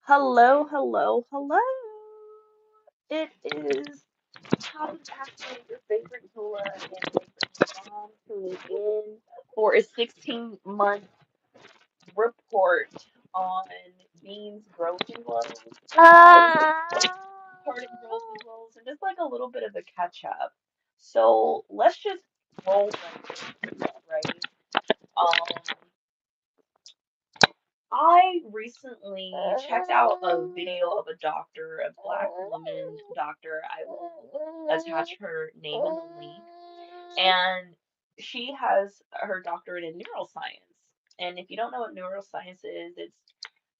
Hello, hello, hello. It is Tom Ashley, your favorite doula and favorite mom, tuning in for a 16-month report on Bean's growth and glows, postpartum growth and glows, and just like a little bit of a catch up. So let's just roll right into it, right? Um, I recently checked out a video of a doctor, a black woman doctor. I will attach her name in the link. And she has her doctorate in neuroscience. And if you don't know what neuroscience is, it's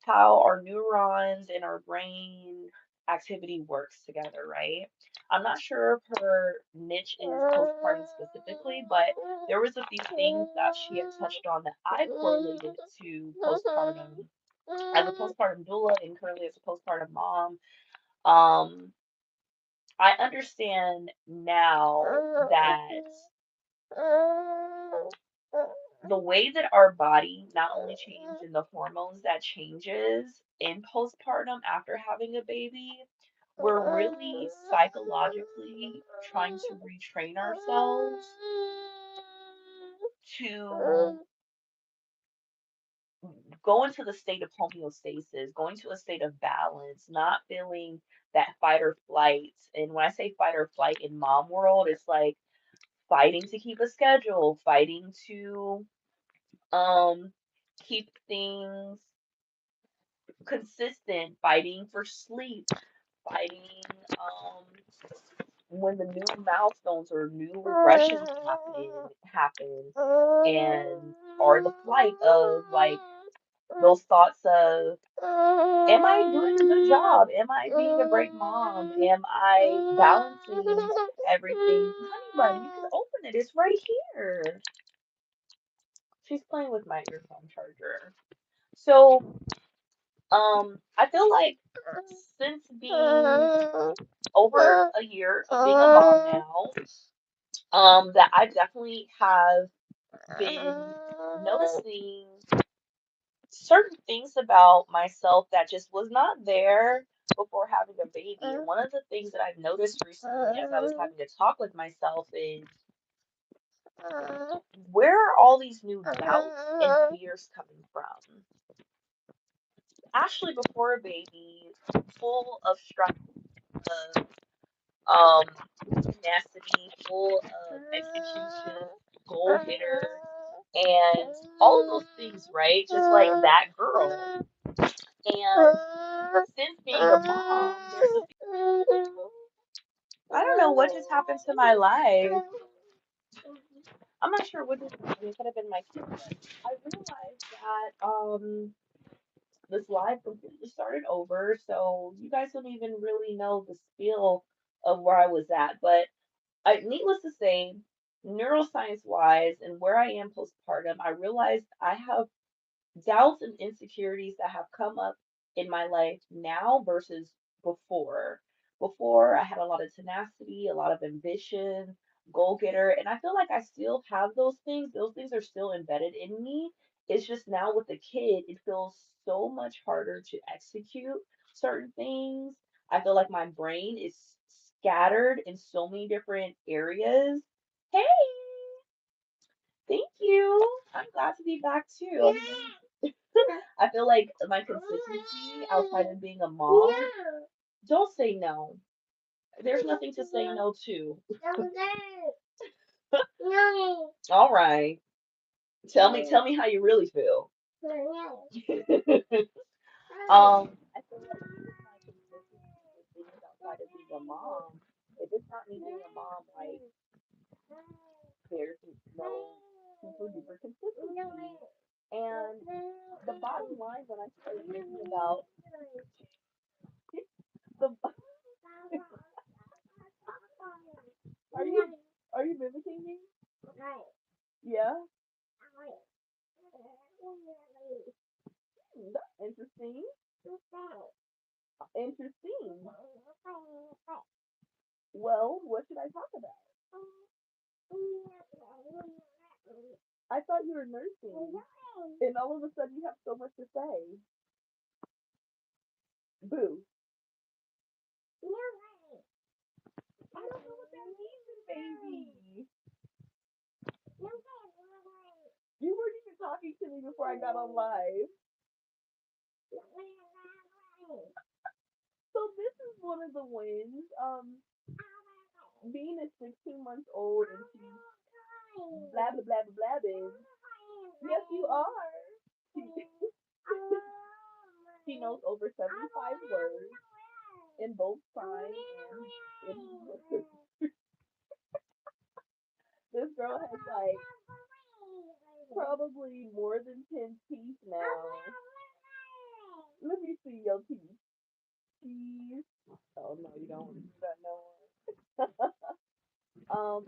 how our neurons in our brain activity works together, right? I'm not sure if her niche is postpartum specifically, but there was a few things that she had touched on that I correlated to postpartum as a postpartum doula and currently as a postpartum mom. Um, I understand now that the way that our body not only changes and the hormones that changes in postpartum after having a baby, we're really psychologically trying to retrain ourselves to go into the state of homeostasis, going to a state of balance, not feeling that fight or flight. And when I say fight or flight in mom world, it's like fighting to keep a schedule, fighting to um keep things consistent, fighting for sleep, fighting when the new milestones or new regressions happen and or the flight of like those thoughts of am I doing a good job? Am I being a great mom? Am I balancing everything? Honey bun, you can open it. It's right here. She's playing with my earphone charger. So, I feel like since being over a year of being a mom now, that I definitely have been noticing certain things about myself that just was not there before having a baby. And one of the things that I've noticed recently as I was having to talk with myself is where are all these new doubts and fears coming from? Ashley before a baby, full of stress, of um, tenacity, full of execution, goal getter, and all of those things, right? Just like that girl. And since being a mom, I don't know what just happened to my life. I'm not sure what just happened. It could have been my kid, but I realized that this live completely started over, so you guys don't even really know the spiel of where I was at. But needless to say, neuroscience wise and where I am postpartum, I realized I have doubts and insecurities that have come up in my life now versus before. Before, I had a lot of tenacity, a lot of ambition, goal getter, and I feel like I still have those things. Those things are still embedded in me. It's just now with the kid, it feels so much harder to execute certain things. I feel like my brain is scattered in so many different areas. Hey, thank you. I'm glad to be back too. I feel like my consistency outside of being a mom. Don't say no. There's nothing to say no to. All right. Tell me how you really feel. I feel like my consistency with things outside of being a mom. If it's not me being a mom, like there's no super duper consistency. And the bottom line when I started thinking about the are you mimicking me? Yeah. That's interesting. Interesting. Well, what should I talk about? I thought you were nursing, and all of a sudden you have so much to say. Boo. I don't know what that means, baby. You weren't even talking to me before I got on live. So this is one of the wins. Bean is 16 months old and she's blah blah blah blah blabbing. Yes, you are. She, she knows over 75 words in both sign and in this girl has like probably more than 10 teeth now. Let me see your teeth. Teeth. Oh no, you don't want to do that no more.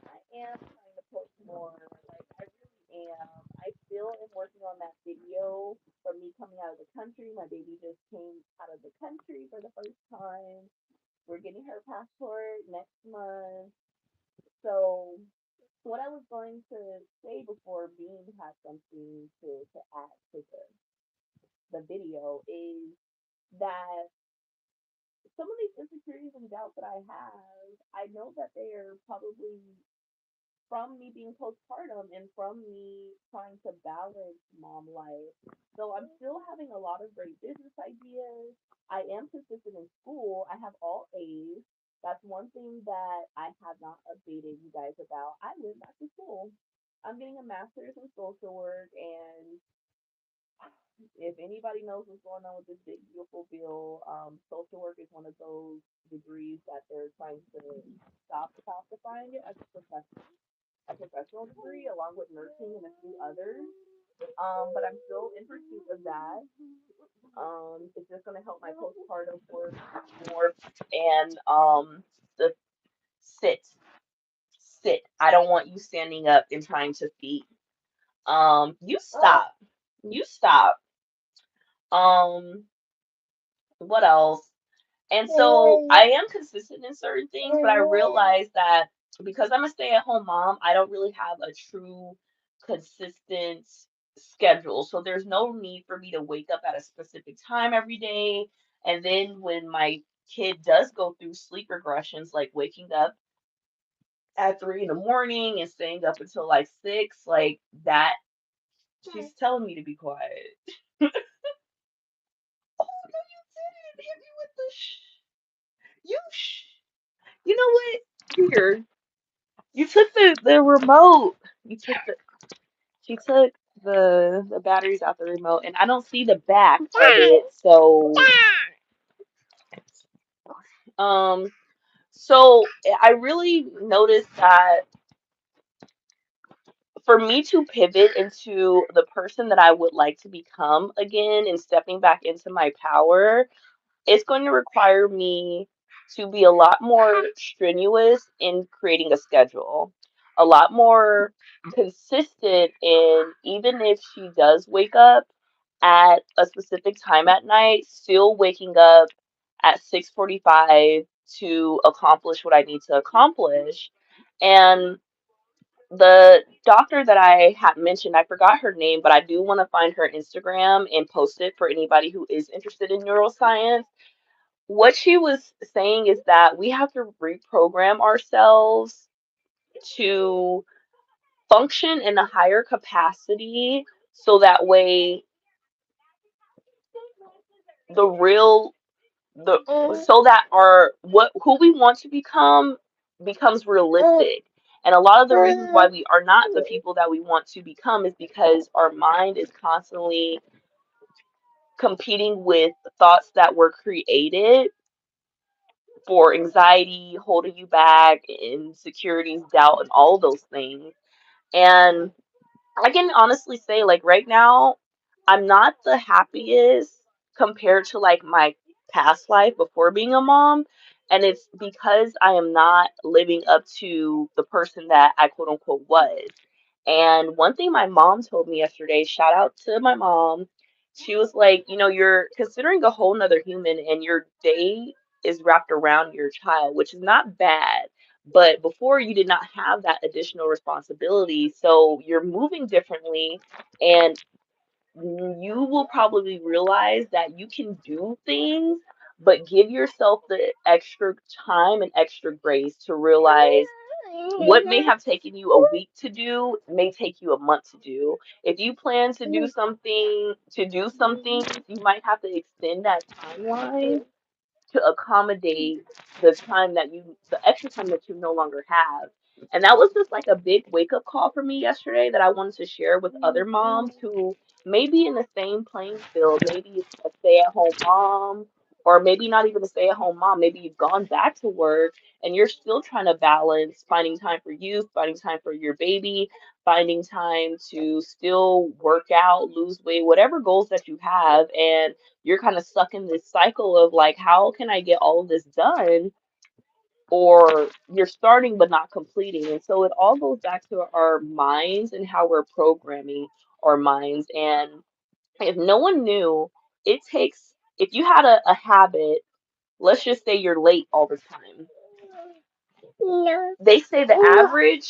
I am trying to post more. Like I really am. I still am working on that video from me coming out of the country. My baby just came out of the country for the first time. We're getting her passport next month. So what I was going to say before Bean has something to add to the video is that some of these insecurities and doubts that I have, I know that they are probably from me being postpartum and from me trying to balance mom life. So I'm still having a lot of great business ideas. I am consistent in school. I have all A's. That's one thing that I have not updated you guys about. I went back to school. I'm getting a master's in social work, and if anybody knows what's going on with this big beautiful bill, social work is one of those degrees that they're trying to stop classifying it as a professional degree along with nursing and a few others. But I'm still in pursuit of that. It's just gonna help my postpartum work more and the sit, sit. I don't want you standing up and trying to feed. You stop. You stop. Um, what else? And so I am consistent in certain things, but I realize that because I'm a stay-at-home mom, I don't really have a true consistent schedule. So there's no need for me to wake up at a specific time every day. And then when my kid does go through sleep regressions, like waking up at 3 in the morning and staying up until like 6, like that, she's telling me to be quiet. Oh no, you didn't hit me with the you You know what? Here. You took the remote. You took the She took the batteries out the remote and I don't see the back of it. Um so I really noticed that for me to pivot into the person that I would like to become again and stepping back into my power, it's going to require me to be a lot more strenuous in creating a schedule, a lot more consistent in even if she does wake up at a specific time at night, still waking up at 6:45 to accomplish what I need to accomplish. And the doctor that I had mentioned, I forgot her name, but I do want to find her Instagram and post it for anybody who is interested in neuroscience. What she was saying is that we have to reprogram ourselves to function in a higher capacity so that way the real the so that our what who we want to become becomes realistic. And a lot of the reasons why we are not the people that we want to become is because our mind is constantly competing with thoughts that were created for anxiety, holding you back, insecurities, doubt, and all those things. And I can honestly say, like, right now, I'm not the happiest compared to like my past life before being a mom. And it's because I am not living up to the person that I quote unquote was. And one thing my mom told me yesterday, shout out to my mom, she was like, you're considering a whole nother human and your day is wrapped around your child, which is not bad. But before you did not have that additional responsibility. So you're moving differently and you will probably realize that you can do things, but give yourself the extra time and extra grace to realize what may have taken you a week to do may take you a month to do. If you plan to do something, you might have to extend that timeline to accommodate the extra time that you no longer have. And that was just like a big wake up call for me yesterday that I wanted to share with other moms who may be in the same playing field. Maybe it's a stay at home mom, or maybe not even a stay at home mom. Maybe you've gone back to work and you're still trying to balance finding time for you, finding time for your baby, finding time to still work out, lose weight, whatever goals that you have. And you're kind of stuck in this cycle of like, how can I get all of this done? Or you're starting but not completing. And so it all goes back to our minds and how we're programming our minds. And if no one knew, if you had a habit, let's just say you're late all the time. They say the average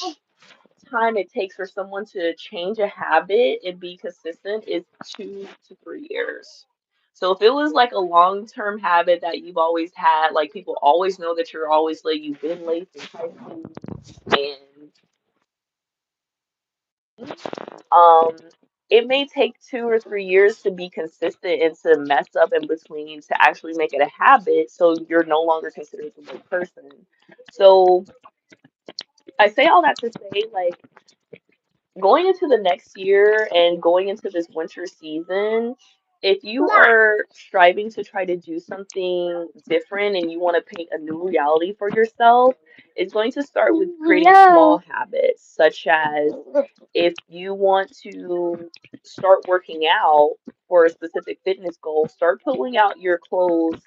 time it takes for someone to change a habit and be consistent is 2 to 3 years. So if it was like a long-term habit that you've always had, like people always know that you're always late, you've been late since high school, and um, it may take 2 or 3 years to be consistent and to mess up in between to actually make it a habit, so you're no longer considered the right person. So I say all that to say, like, going into the next year and going into this winter season, if you are striving to try to do something different and you want to paint a new reality for yourself, it's going to start with creating small habits, such as if you want to start working out for a specific fitness goal, start pulling out your clothes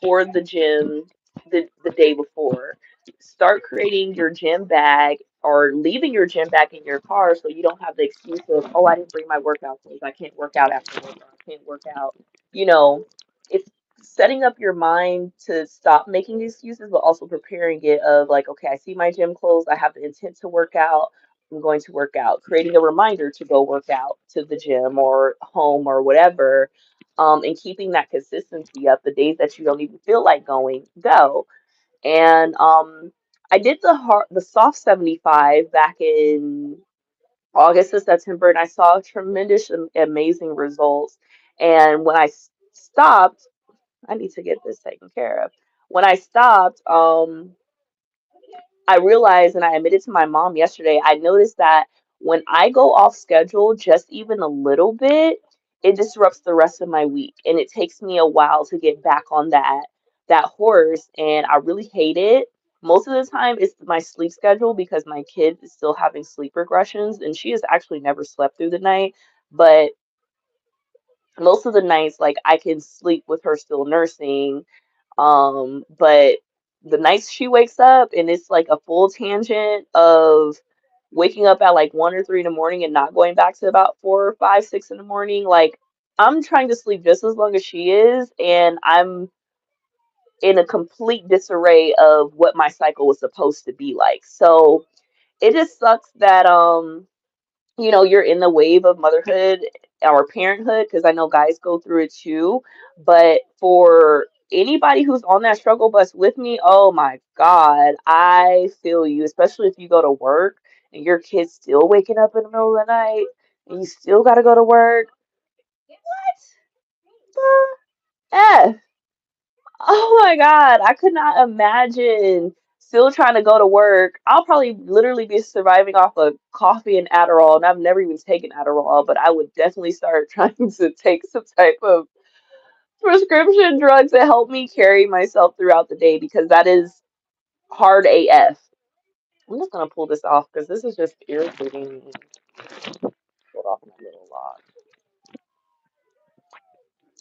for the gym the day before. Start creating your gym bag or leaving your gym bag in your car so you don't have the excuse of, oh, I didn't bring my workout clothes. I can't work out after work, or I can't work out. You know, it's setting up your mind to stop making excuses, but also preparing it of like, okay, I see my gym clothes. I have the intent to work out. I'm going to work out. Creating a reminder to go work out to the gym or home or whatever, and keeping that consistency up the days that you don't even feel like going, go. And I did the soft 75 back in August to September, and I saw tremendous, amazing results. And when stopped, I need to get this taken care of. When I stopped, I realized, and I admitted to my mom yesterday, I noticed that when I go off schedule just even a little bit, it disrupts the rest of my week, and it takes me a while to get back on that horse, and I really hate it. Most of the time, it's my sleep schedule because my kid is still having sleep regressions, and she has actually never slept through the night. But most of the nights, like I can sleep with her still nursing, but the nights she wakes up and it's like a full tangent of waking up at like 1 or 3 in the morning and not going back to about 4 or 5, 6 in the morning, like I'm trying to sleep just as long as she is, and I'm in a complete disarray of what my cycle was supposed to be like. So it just sucks that you're in the wave of motherhood or parenthood, because I know guys go through it too. But for anybody who's on that struggle bus with me, oh my God, I feel you, especially if you go to work and your kid's still waking up in the middle of the night and you still got to go to work. What the F? Oh my God, I could not imagine still trying to go to work. I'll probably literally be surviving off of coffee and Adderall, and I've never even taken Adderall, but I would definitely start trying to take some type of prescription drugs to help me carry myself throughout the day because that is hard AF. I'm just gonna pull this off because this is just irritating me. Pull it off my little lock.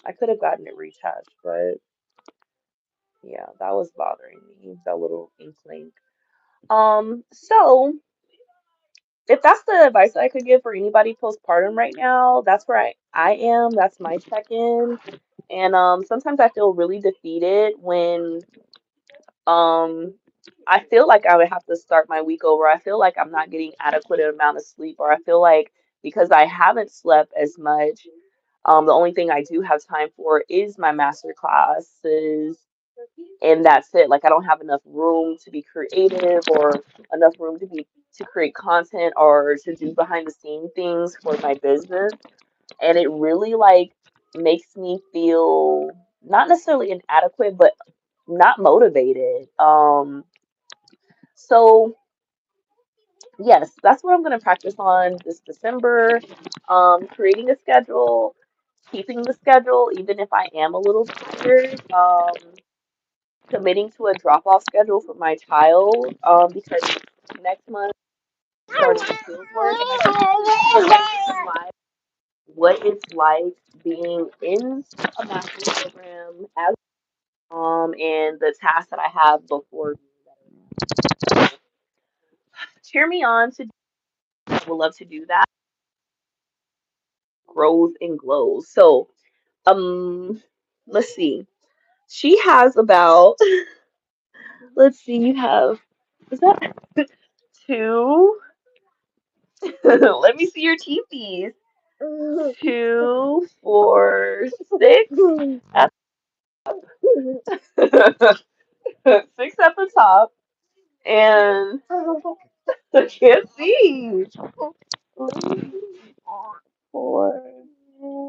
I could have gotten it retouched, but yeah, that was bothering me, that little inkling. So if that's the advice I could give for anybody postpartum right now, that's where I am. That's my check-in. And sometimes I feel really defeated when um I feel like I would have to start my week over. I feel like I'm not getting adequate amount of sleep, or I feel like because I haven't slept as much, The only thing I do have time for is my master classes, and that's it. Like I don't have enough room to be creative or enough room to create content or to do behind the scene things for my business. And it really like makes me feel not necessarily inadequate, but not motivated. So yes, that's what I'm gonna practice on this December. Creating a schedule, keeping the schedule, even if I am a little tired. Committing to a drop-off schedule for my child. Because next month starting field work, and I feel like this is what it's like being in a master's program as and the tasks that I have before me. Cheer me on to I would love to do that. Grows and glows. So let's see. She has about let's see, you have is that two? Let me see your teethies. Two, four, six. At six at the top, and I can't see. Four,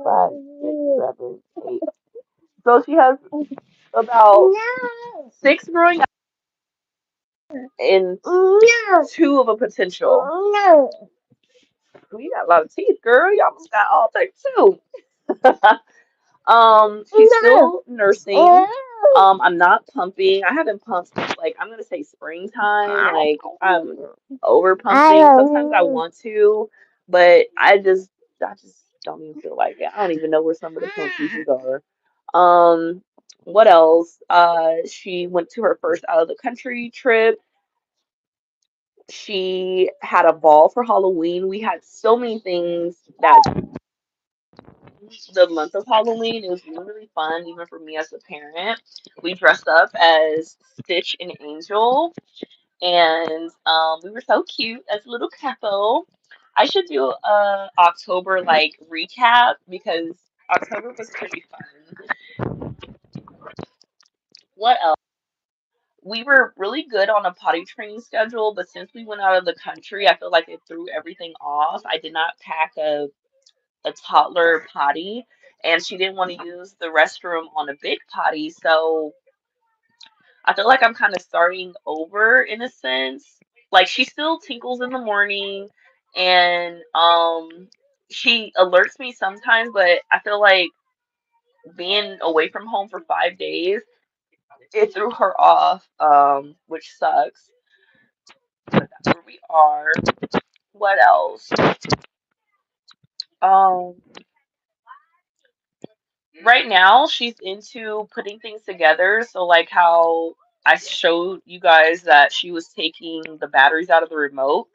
five, six, seven, eight. So she has about six growing up and two of a potential. You got a lot of teeth, girl. You almost got all 32. She's still nursing. I'm not pumping. I haven't pumped since like I'm gonna say springtime. Like I'm over pumping. Sometimes I want to, but I just don't even feel like it. I don't even know where some of the pump pieces are. What else? She went to her first out of the country trip. She had a ball for Halloween. We had so many things that the month of Halloween. It was really, really fun, even for me as a parent. We dressed up as Stitch and Angel, and we were so cute as a little couple. I should do a October like recap because October was pretty fun. What else? We were really good on a potty training schedule, but since we went out of the country, I feel like it threw everything off. I did not pack a toddler potty, and she didn't want to use the restroom on a big potty, so I feel like I'm kind of starting over in a sense. Like she still tinkles in the morning, and she alerts me sometimes, but I feel like being away from home for 5 days, it threw her off, which sucks. But that's where we are. What else? Um, right now she's into putting things together. So like how I showed you guys that she was taking the batteries out of the remote.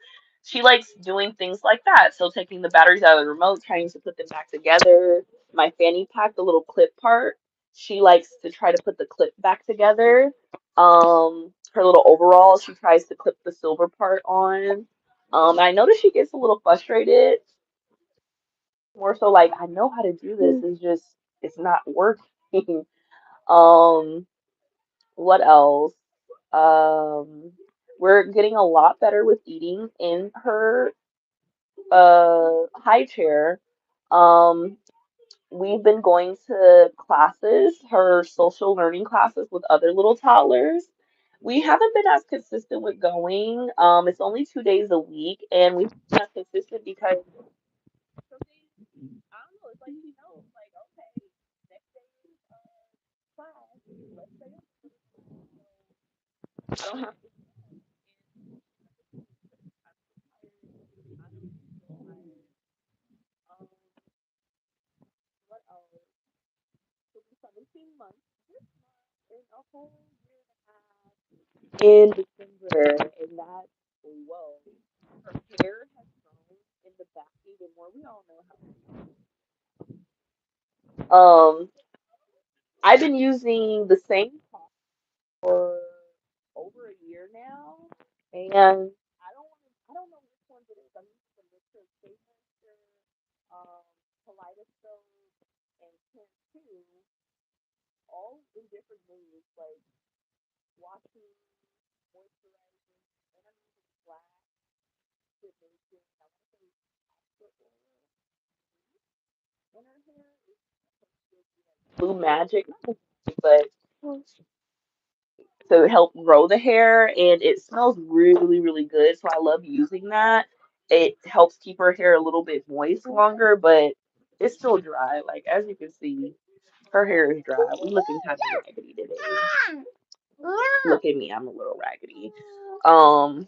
She likes doing things like that. So taking the batteries out of the remote, trying to put them back together. My fanny pack, the little clip part, she likes to try to put the clip back together. Her little overall, she tries to clip the silver part on. I notice she gets a little frustrated. More so like I know how to do this. It's just it's not working. Um, what else? Um, we're getting a lot better with eating in her high chair. Um, we've been going to classes, her social learning classes with other little toddlers. We haven't been as consistent with going. It's only 2 days a week, and we've been as consistent because some days, I don't know, it's like she knows, like, okay, next day is class, let's stay up. I don't have to. Um, what else? It'll be 17 months in a whole year and a half in December, and that's whoa. Her hair has grown in the back even more. We all know how. I've been using the same product for over a year now, and I don't know which ones it is. I'm using the Mr. Moisture, um, Kaleidoscope. different moods, like washing, moisturizing, and I'm using black to make it. I want to say extra oil in her hair. It's Blue Magic, but to help grow the hair, and it smells really, really good. So I love using that. It helps keep her hair a little bit moist longer, but it's still dry. Like as you can see, her hair is dry. We looking kind of raggedy today. Look at me, I'm a little raggedy. Um,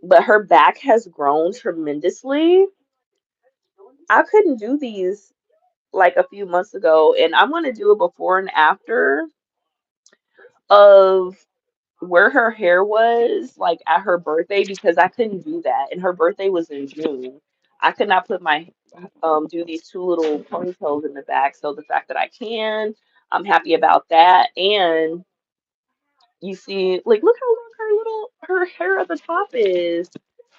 but her back has grown tremendously. I couldn't do these like a few months ago, and I'm gonna do a before and after of where her hair was like at her birthday because I couldn't do that, and her birthday was in June. I could not put my do these two little ponytails in the back. So the fact that I can, I'm happy about that. And you see, like, look how long her hair at the top is.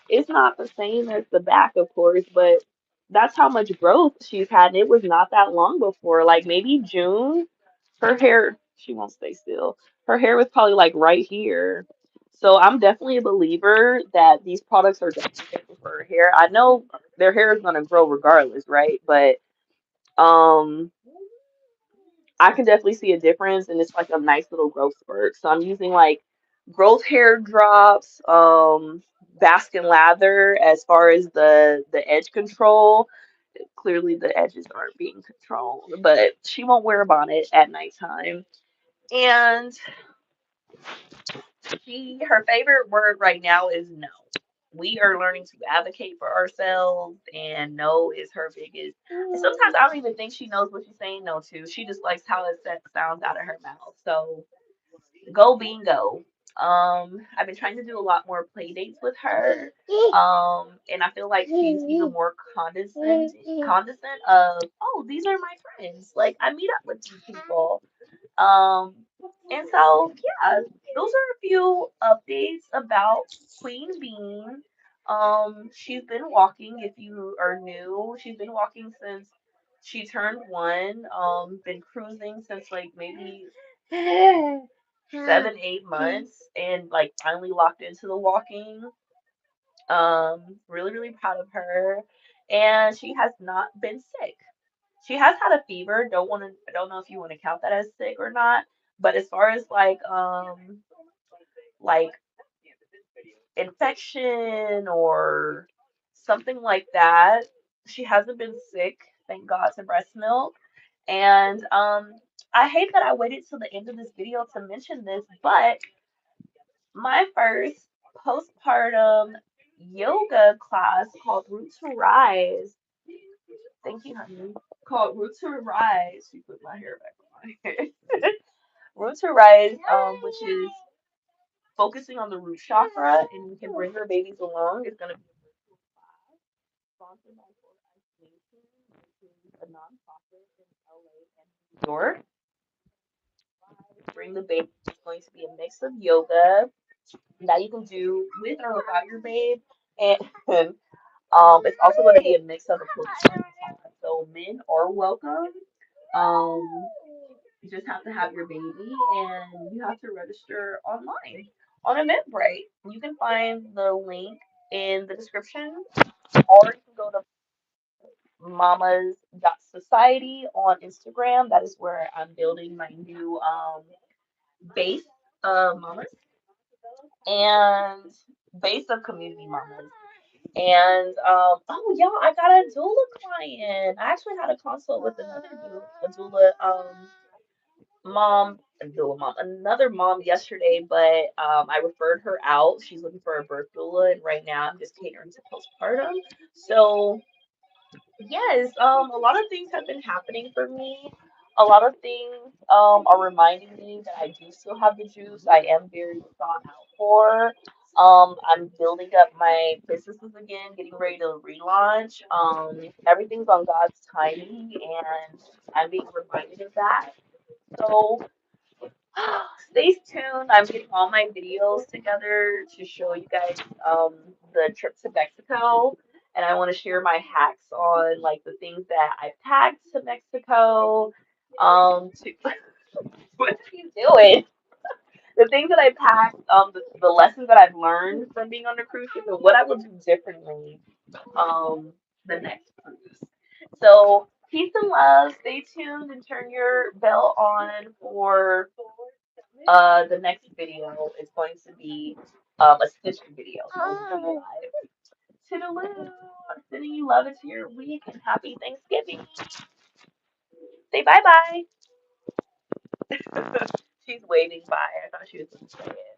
It's not the same as the back, of course, but that's how much growth she's had. And it was not that long before, like maybe June. Her hair, she won't stay still. Her hair was probably like right here. So I'm definitely a believer that these products are definitely good for her hair. I know their hair is gonna grow regardless, right? But um I can definitely see a difference, and it's like a nice little growth spurt. So I'm using like growth hair drops, Baskin Lather as far as the edge control. Clearly the edges aren't being controlled, but she won't wear a bonnet at nighttime. And her favorite word right now is no. We are learning to advocate for ourselves, and no is her biggest. And sometimes I don't even think she knows what she's saying no to. She just likes how it sounds out of her mouth. So go bingo. I've been trying to do a lot more play dates with her. And I feel like she's even more condescendent of, oh, these are my friends. Like I meet up with these people. Um, and so, yeah, those are a few updates about Queen Bean. She's been walking, if you are new, she's been walking since she turned one. Been cruising since like maybe 7, 8 months, and like finally locked into the walking. Really, really proud of her. And she has not been sick. She has had a fever. I don't know if you want to count that as sick or not. But as far as like infection or something like that, she hasn't been sick, thank God, to breast milk. And I hate that I waited till the end of this video to mention this, but my first postpartum yoga class called Root to Rise. Thank you, honey. Called Root to Rise. She put my hair back on my head. Root to Rise, which is focusing on the root chakra, and you can bring your babies along. It's gonna be a virtual class sponsored by Nation, which is a nonprofit in LA and New York. Bring the baby. It's going to be a mix of yoga that you can do with or without your babe, and it's also going to be a mix of a postpartum class. So men are welcome. Um, you just have to have your baby, and you have to register online on Eventbrite. You can find the link in the description, or you can go to mamas.society on Instagram. That is where I'm building my new base of mamas and base of community mamas. And oh y'all, I got a doula client. I actually had a consult with another doula, mom, another mom yesterday, but I referred her out. She's looking for a birth doula, and right now I'm just catering to postpartum. So yes, a lot of things have been happening for me. A lot of things are reminding me that I do still have the juice. I am very sought out for. I'm building up my businesses again, getting ready to relaunch. Everything's on God's timing, and I'm being reminded of that. So stay tuned. I'm getting all my videos together to show you guys the trip to Mexico. And I want to share my hacks on like the things that I packed to Mexico. To do it. The things that I packed, the lessons that I've learned from being on the cruise ship, and what I would do differently, um, the next cruise. So peace and love. Stay tuned and turn your bell on for the next video. Is going to be a stitching video. So we'll be live. Toodaloo. Sending you love into your week and happy Thanksgiving. Say bye bye. She's waving bye. I thought she was going to say it.